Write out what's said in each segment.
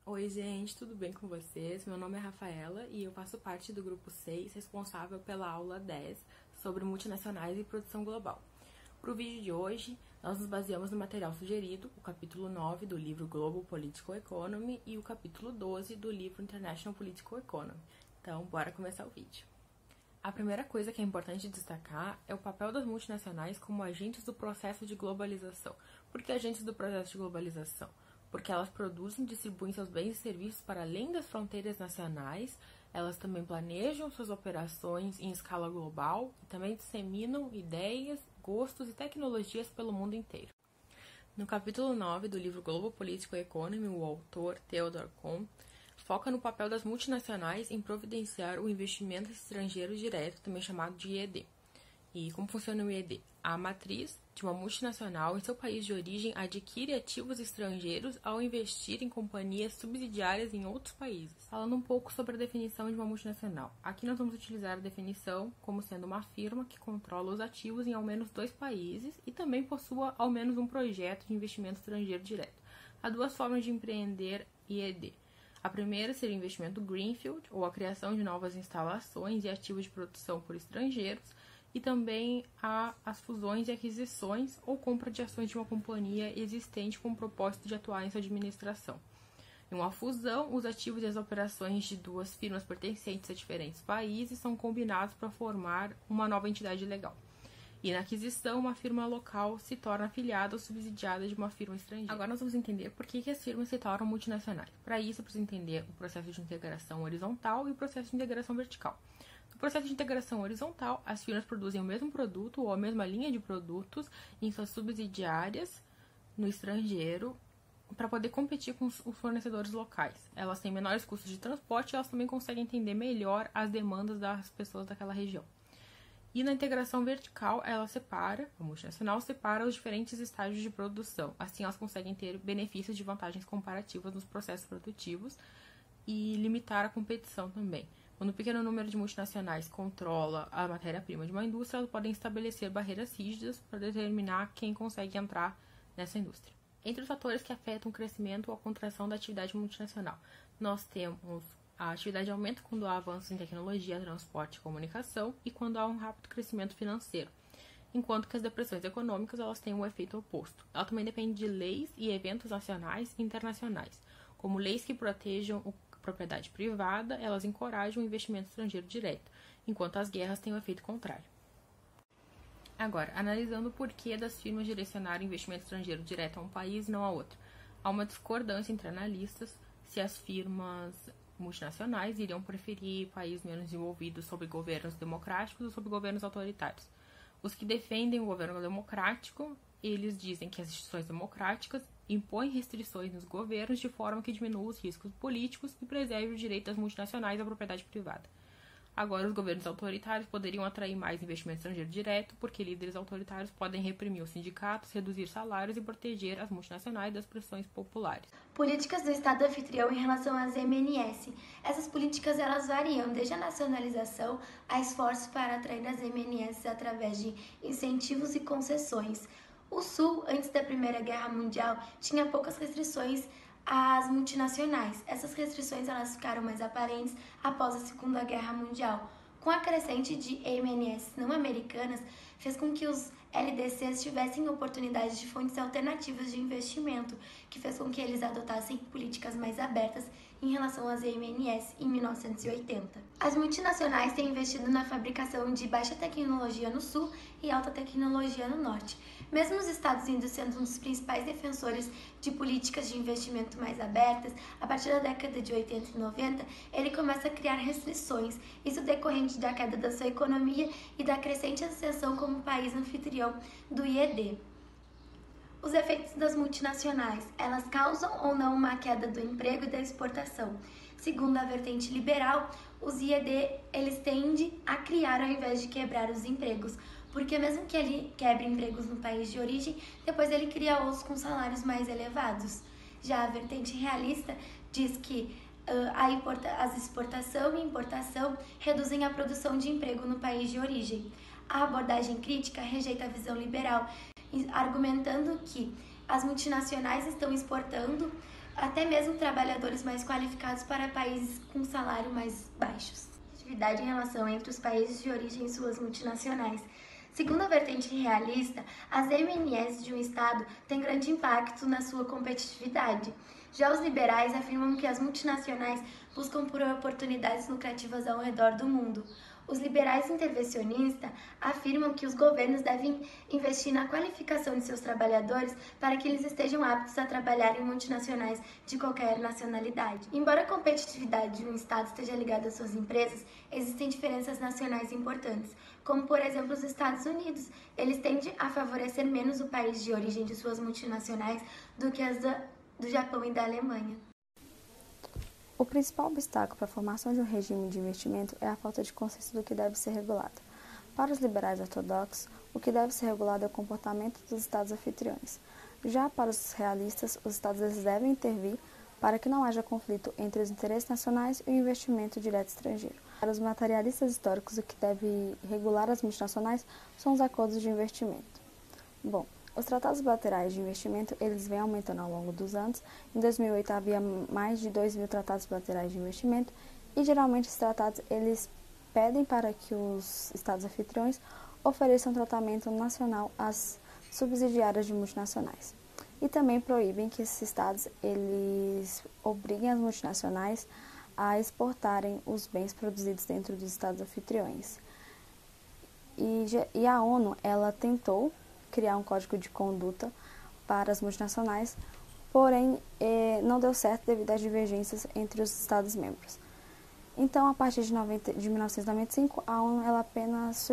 Oi, gente, tudo bem com vocês? Meu nome é Rafaela e eu faço parte do grupo 6, responsável pela aula 10 sobre multinacionais e produção global. Para o vídeo de hoje, nós nos baseamos no material sugerido, o capítulo 9 do livro Global Political Economy e o capítulo 12 do livro International Political Economy. Então, bora começar o vídeo. A primeira coisa que é importante destacar é o papel das multinacionais como agentes do processo de globalização. Por que agentes do processo de globalização? Porque elas produzem e distribuem seus bens e serviços para além das fronteiras nacionais, elas também planejam suas operações em escala global e também disseminam ideias, gostos e tecnologias pelo mundo inteiro. No capítulo 9 do livro Global Political Economy, o autor Theodore Kohn foca no papel das multinacionais em providenciar o investimento estrangeiro direto, também chamado de IED. E como funciona o IED? A matriz de uma multinacional em seu país de origem adquire ativos estrangeiros ao investir em companhias subsidiárias em outros países. Falando um pouco sobre a definição de uma multinacional. Aqui nós vamos utilizar a definição como sendo uma firma que controla os ativos em ao menos 2 países e também possua ao menos um projeto de investimento estrangeiro direto. Há 2 formas de empreender IED. A primeira seria o investimento greenfield, ou a criação de novas instalações e ativos de produção por estrangeiros, e também há as fusões e aquisições ou compra de ações de uma companhia existente com o propósito de atuar em sua administração. Em uma fusão, os ativos e as operações de 2 firmas pertencentes a diferentes países são combinados para formar uma nova entidade legal. E na aquisição, uma firma local se torna afiliada ou subsidiada de uma firma estrangeira. Agora nós vamos entender por que as firmas se tornam multinacionais. Para isso, é preciso entender o processo de integração horizontal e o processo de integração vertical. No processo de integração horizontal, as firmas produzem o mesmo produto ou a mesma linha de produtos em suas subsidiárias no estrangeiro para poder competir com os fornecedores locais. Elas têm menores custos de transporte e elas também conseguem entender melhor as demandas das pessoas daquela região. E na integração vertical, a multinacional separa os diferentes estágios de produção. Assim, elas conseguem ter benefícios de vantagens comparativas nos processos produtivos e limitar a competição também. Quando um pequeno número de multinacionais controla a matéria-prima de uma indústria, elas podem estabelecer barreiras rígidas para determinar quem consegue entrar nessa indústria. Entre os fatores que afetam o crescimento ou a contração da atividade multinacional, nós temos a atividade aumenta quando há avanços em tecnologia, transporte e comunicação e quando há um rápido crescimento financeiro, enquanto que as depressões econômicas elas têm um efeito oposto. Ela também depende de leis e eventos nacionais e internacionais, como leis que protejam a propriedade privada, elas encorajam o investimento estrangeiro direto, enquanto as guerras têm um efeito contrário. Agora, analisando o porquê das firmas direcionarem investimento estrangeiro direto a um país e não a outro. Há uma discordância entre analistas se as firmas multinacionais iriam preferir países menos desenvolvidos sob governos democráticos ou sob governos autoritários. Os que defendem o governo democrático, eles dizem que as instituições democráticas impõem restrições nos governos de forma que diminua os riscos políticos e preserve o direito das multinacionais à propriedade privada. Agora, os governos autoritários poderiam atrair mais investimento estrangeiro direto, porque líderes autoritários podem reprimir os sindicatos, reduzir salários e proteger as multinacionais das pressões populares. Políticas do Estado anfitrião em relação às MNS. Essas políticas elas variam desde a nacionalização a esforços para atrair as MNS através de incentivos e concessões. O Sul, antes da Primeira Guerra Mundial, tinha poucas restrições às multinacionais. Essas restrições elas ficaram mais aparentes após a Segunda Guerra Mundial. Com a crescente de MNS não americanas, fez com que os LDCs tivessem oportunidades de fontes alternativas de investimento, que fez com que eles adotassem políticas mais abertas em relação às MNS em 1980. As multinacionais têm investido na fabricação de baixa tecnologia no Sul e alta tecnologia no Norte. Mesmo os Estados Unidos sendo um dos principais defensores de políticas de investimento mais abertas, a partir da década de 80 e 90, ele começa a criar restrições, isso decorrente da queda da sua economia e da crescente ascensão como país anfitrião do IED. Os efeitos das multinacionais, elas causam ou não uma queda do emprego e da exportação. Segundo a vertente liberal, os IED eles tendem a criar ao invés de quebrar os empregos, porque mesmo que ele quebre empregos no país de origem, depois ele cria outros com salários mais elevados. Já a vertente realista diz que as exportação e importação reduzem a produção de emprego no país de origem. A abordagem crítica rejeita a visão liberal, argumentando que as multinacionais estão exportando até mesmo trabalhadores mais qualificados para países com salário mais baixos. Atividade em relação entre os países de origem e suas multinacionais. Segundo a vertente realista, as MNS de um Estado têm grande impacto na sua competitividade. Já os liberais afirmam que as multinacionais buscam por oportunidades lucrativas ao redor do mundo. Os liberais intervencionistas afirmam que os governos devem investir na qualificação de seus trabalhadores para que eles estejam aptos a trabalhar em multinacionais de qualquer nacionalidade. Embora a competitividade de um Estado esteja ligada às suas empresas, existem diferenças nacionais importantes, como por exemplo os Estados Unidos. Eles tendem a favorecer menos o país de origem de suas multinacionais do que as do Japão e da Alemanha. O principal obstáculo para a formação de um regime de investimento é a falta de consenso do que deve ser regulado. Para os liberais ortodoxos, o que deve ser regulado é o comportamento dos Estados anfitriões. Já para os realistas, os Estados devem intervir para que não haja conflito entre os interesses nacionais e o investimento direto estrangeiro. Para os materialistas históricos, o que deve regular as multinacionais são os acordos de investimento. Bom, os tratados bilaterais de investimento, eles vêm aumentando ao longo dos anos. Em 2008 havia mais de 2.000 tratados bilaterais de investimento e geralmente esses tratados, eles pedem para que os estados anfitriões ofereçam tratamento nacional às subsidiárias de multinacionais. E também proíbem que esses estados, eles obriguem as multinacionais a exportarem os bens produzidos dentro dos estados anfitriões. E a ONU, ela tentou criar um código de conduta para as multinacionais, porém não deu certo devido às divergências entre os Estados-membros. Então, a partir de 1995, a ONU ela apenas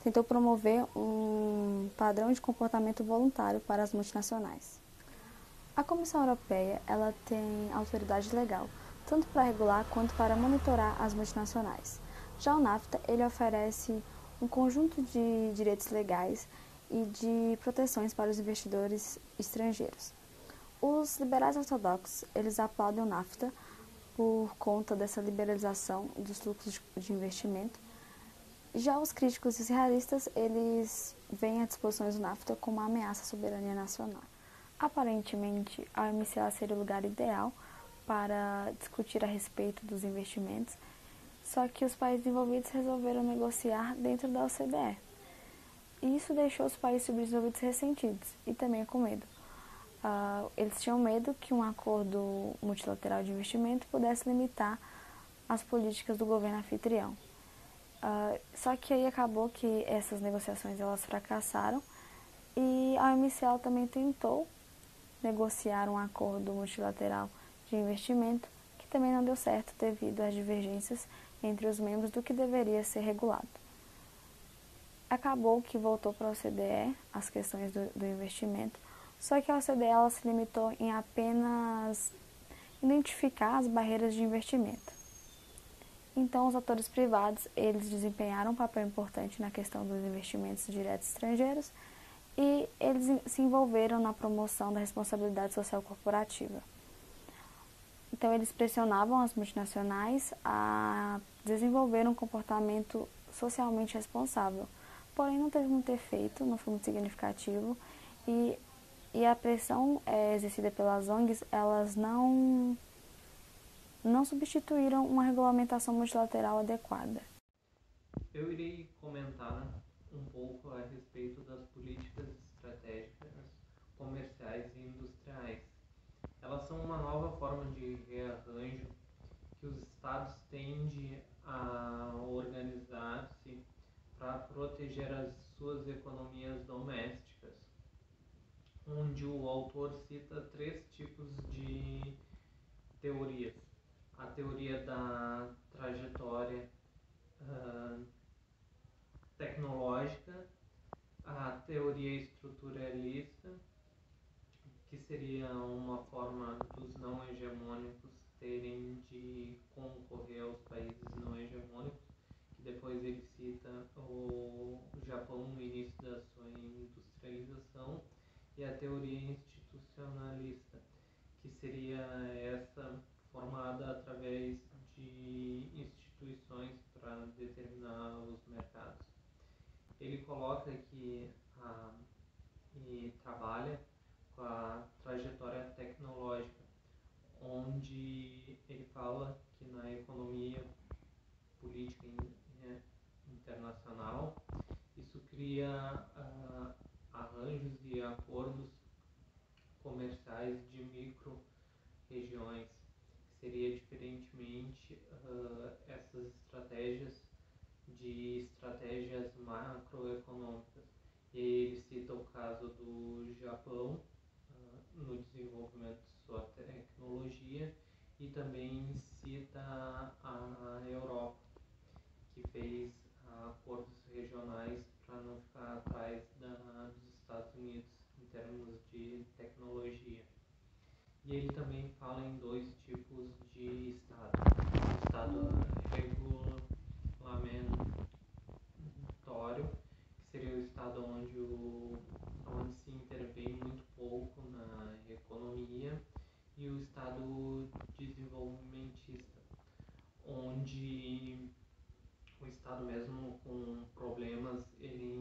tentou promover um padrão de comportamento voluntário para as multinacionais. A Comissão Europeia ela tem autoridade legal, tanto para regular quanto para monitorar as multinacionais. Já o NAFTA ele oferece um conjunto de direitos legais e de proteções para os investidores estrangeiros. Os liberais ortodoxos, eles aplaudem o NAFTA por conta dessa liberalização dos fluxos de investimento. Já os críticos e realistas, eles veem as disposições do NAFTA como uma ameaça à soberania nacional. Aparentemente, a OMC seria o lugar ideal para discutir a respeito dos investimentos, só que os países envolvidos resolveram negociar dentro da OCDE. E isso deixou os países subdesenvolvidos ressentidos e também com medo. Eles tinham medo que um acordo multilateral de investimento pudesse limitar as políticas do governo anfitrião. Só que aí acabou que essas negociações elas fracassaram e a OMC também tentou negociar um acordo multilateral de investimento que também não deu certo devido às divergências entre os membros do que deveria ser regulado. Acabou que voltou para a OCDE as questões do investimento, só que a OCDE ela se limitou em apenas identificar as barreiras de investimento. Então, os atores privados, eles desempenharam um papel importante na questão dos investimentos diretos estrangeiros e eles se envolveram na promoção da responsabilidade social corporativa. Então, eles pressionavam as multinacionais a desenvolver um comportamento socialmente responsável. Porém, não teve muito efeito, não foi muito significativo e a pressão exercida pelas ONGs, elas não substituíram uma regulamentação multilateral adequada. Eu irei comentar um pouco a respeito das políticas estratégicas comerciais e industriais. Elas são uma nova forma de rearranjo que os estados tendem a organizar-se para proteger as suas economias domésticas, onde o autor cita 3 tipos de teorias. A teoria da trajetória tecnológica, a teoria estruturalista, que seria uma forma dos não hegemônicos terem de concorrer aos países não hegemônicos, que depois ele cita o Japão no início da sua industrialização, e a teoria institucionalista, que seria essa formada através de instituições para determinar os mercados. Ele coloca que e trabalha com a trajetória tecnológica, onde ele fala que na economia política internacional isso cria arranjos e acordos comerciais de micro-regiões, que seria diferentemente essas estratégias de estratégias macroeconômicas. E aí ele cita o caso do Japão no desenvolvimento de sua tecnologia e também cita a Europa, que fez acordos regionais para não ficar atrás dos Estados Unidos em termos de tecnologia. E ele também fala em dois tipos de Estado. O Estado regulamentatório, que seria o Estado onde se intervém muito pouco na economia, e o Estado desenvolvimentista, onde o Estado mesmo com problemas ele